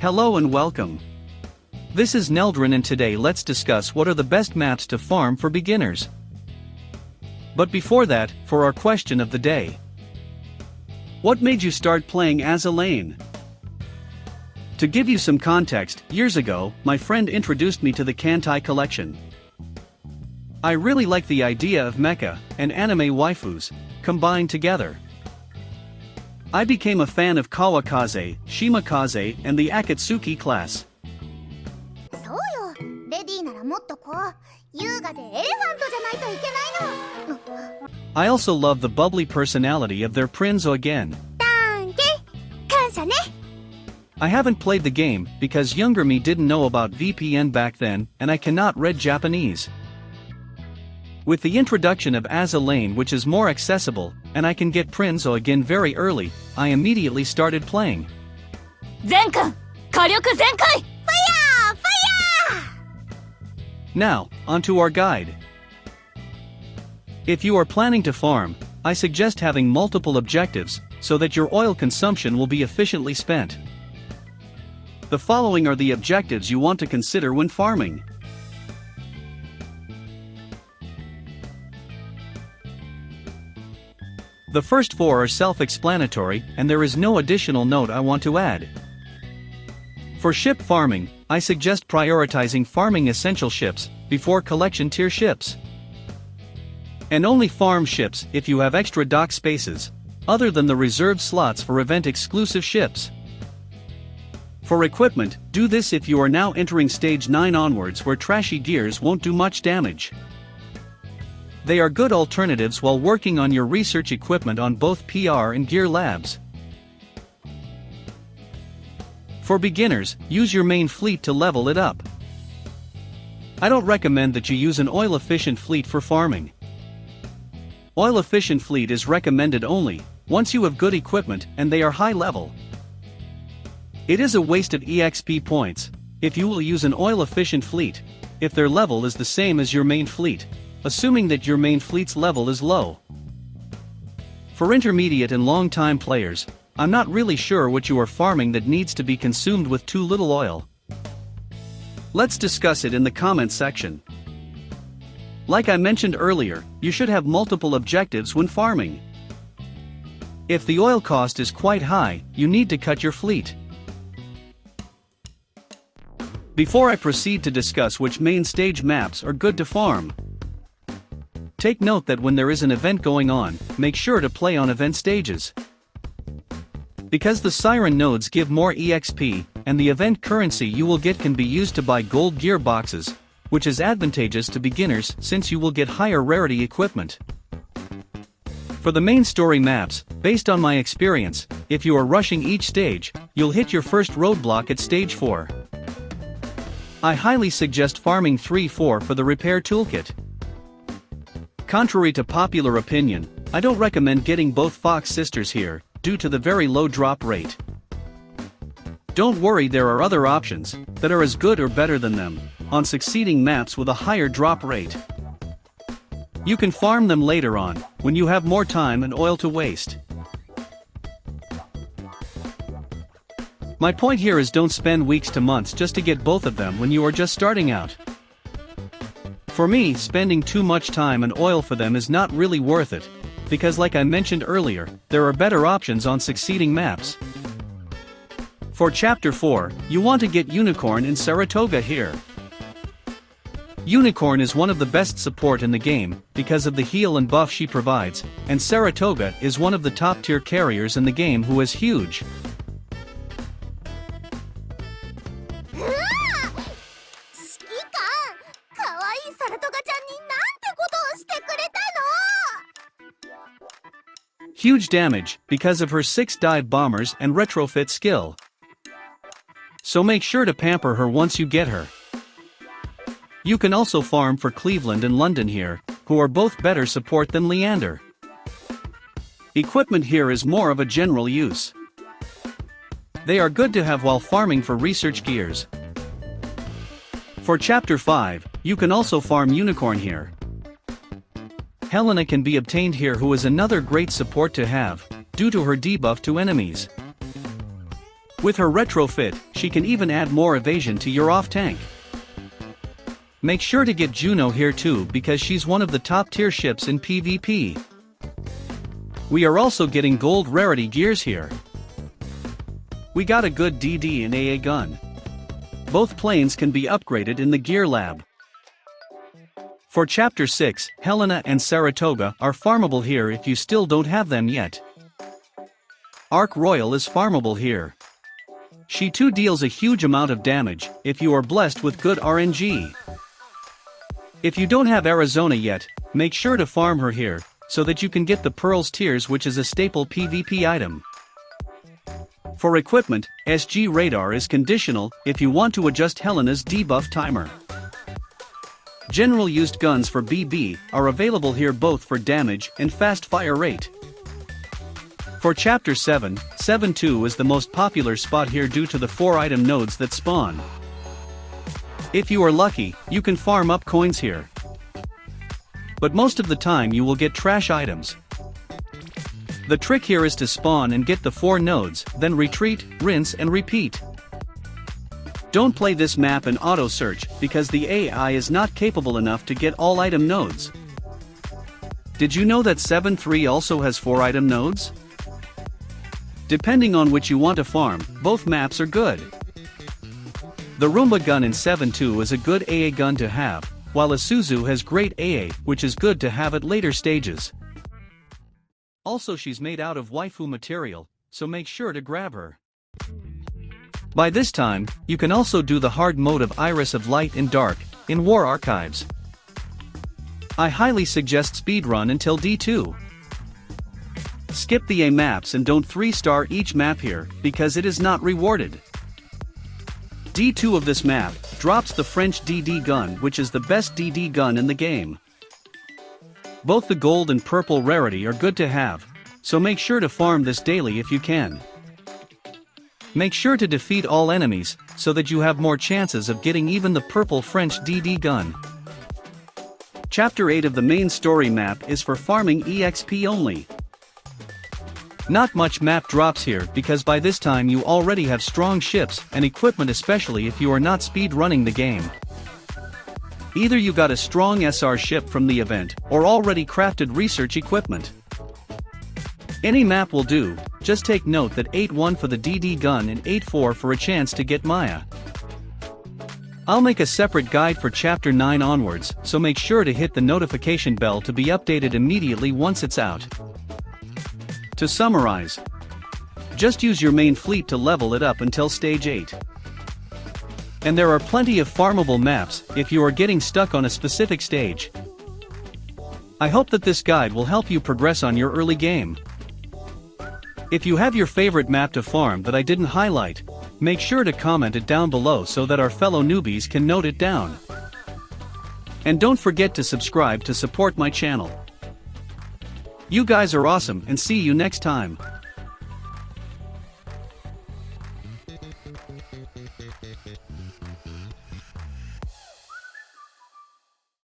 Hello and welcome. This is Neldrin and today let's discuss what are the best maps to farm for beginners. But before that, for our question of the day. What made you start playing as Elaine? To give you some context, years ago, my friend introduced me to the Kantai collection. I really like the idea of mecha and anime waifus combined together. I became a fan of Kawakaze, Shimakaze, and the Akatsuki class. I also love the bubbly personality of their Prinzo again. I haven't played the game because younger me didn't know about VPN back then, and I cannot read Japanese. With the introduction of Elaine, which is more accessible, and I can get Prinzo again very early, I immediately started playing. Now, onto our guide. If you are planning to farm, I suggest having multiple objectives, so that your oil consumption will be efficiently spent. The following are the objectives you want to consider when farming. The first four are self-explanatory, and there is no additional note I want to add. For ship farming, I suggest prioritizing farming essential ships before collection tier ships. And only farm ships if you have extra dock spaces, other than the reserved slots for event-exclusive ships. For equipment, do this if you are now entering stage 9 onwards where trashy gears won't do much damage. They are good alternatives while working on your research equipment on both PR and Gear Labs. For beginners, use your main fleet to level it up. I don't recommend that you use an oil-efficient fleet for farming. Oil-efficient fleet is recommended only once you have good equipment and they are high level. It is a waste of EXP points if you will use an oil-efficient fleet if their level is the same as your main fleet, assuming that your main fleet's level is low. For intermediate and long-time players, I'm not really sure what you are farming that needs to be consumed with too little oil. Let's discuss it in the comment section. Like I mentioned earlier, you should have multiple objectives when farming. If the oil cost is quite high, you need to cut your fleet. Before I proceed to discuss which main stage maps are good to farm, take note that when there is an event going on, make sure to play on event stages. Because the Siren nodes give more EXP, and the event currency you will get can be used to buy gold gear boxes, which is advantageous to beginners since you will get higher rarity equipment. For the main story maps, based on my experience, if you are rushing each stage, you'll hit your first roadblock at stage 4. I highly suggest farming 3-4 for the repair toolkit. Contrary to popular opinion, I don't recommend getting both Fox sisters here, due to the very low drop rate. Don't worry, there are other options that are as good or better than them on succeeding maps with a higher drop rate. You can farm them later on, when you have more time and oil to waste. My point here is don't spend weeks to months just to get both of them when you are just starting out. For me, spending too much time and oil for them is not really worth it, because like I mentioned earlier, there are better options on succeeding maps. For Chapter 4, you want to get Unicorn in Saratoga here. Unicorn is one of the best support in the game, because of the heal and buff she provides, and Saratoga is one of the top tier carriers in the game who is huge. Huge damage, because of her 6 dive bombers and retrofit skill. So make sure to pamper her once you get her. You can also farm for Cleveland and London here, who are both better support than Leander. Equipment here is more of a general use. They are good to have while farming for research gears. For Chapter 5, you can also farm Unicorn here. Helena can be obtained here, who is another great support to have, due to her debuff to enemies. With her retrofit, she can even add more evasion to your off-tank. Make sure to get Juno here too because she's one of the top tier ships in PvP. We are also getting gold rarity gears here. We got a good DD and AA gun. Both planes can be upgraded in the gear lab. For Chapter 6, Helena and Saratoga are farmable here if you still don't have them yet. Ark Royal is farmable here. She too deals a huge amount of damage if you are blessed with good RNG. If you don't have Arizona yet, make sure to farm her here, so that you can get the Pearls Tears, which is a staple PvP item. For equipment, SG Radar is conditional if you want to adjust Helena's debuff timer. General used guns for BB are available here both for damage and fast fire rate. For Chapter 7, 7-2 is the most popular spot here due to the 4 item nodes that spawn. If you are lucky, you can farm up coins here. But most of the time you will get trash items. The trick here is to spawn and get the 4 nodes, then retreat, rinse and repeat. Don't play this map in auto search because the AI is not capable enough to get all item nodes. Did you know that 7-3 also has 4 item nodes? Depending on which you want to farm, both maps are good. The Roomba gun in 7-2 is a good AA gun to have, while Isuzu has great AA, which is good to have at later stages. Also, she's made out of waifu material, so make sure to grab her. By this time, you can also do the hard mode of Iris of Light and Dark in War Archives. I highly suggest speedrun until D2. Skip the A maps and don't 3-star each map here, because it is not rewarded. D2 of this map drops the French DD gun, which is the best DD gun in the game. Both the gold and purple rarity are good to have, so make sure to farm this daily if you can. Make sure to defeat all enemies, so that you have more chances of getting even the purple French DD gun. Chapter 8 of the main story map is for farming EXP only. Not much map drops here because by this time you already have strong ships and equipment, especially if you are not speed running the game. Either you got a strong SR ship from the event or already crafted research equipment. Any map will do, just take note that 8-1 for the DD gun and 8-4 for a chance to get Maya. I'll make a separate guide for Chapter 9 onwards, so make sure to hit the notification bell to be updated immediately once it's out. To summarize, just use your main fleet to level it up until stage 8. And there are plenty of farmable maps if you are getting stuck on a specific stage. I hope that this guide will help you progress on your early game. If you have your favorite map to farm that I didn't highlight, make sure to comment it down below so that our fellow newbies can note it down. And don't forget to subscribe to support my channel. You guys are awesome and see you next time.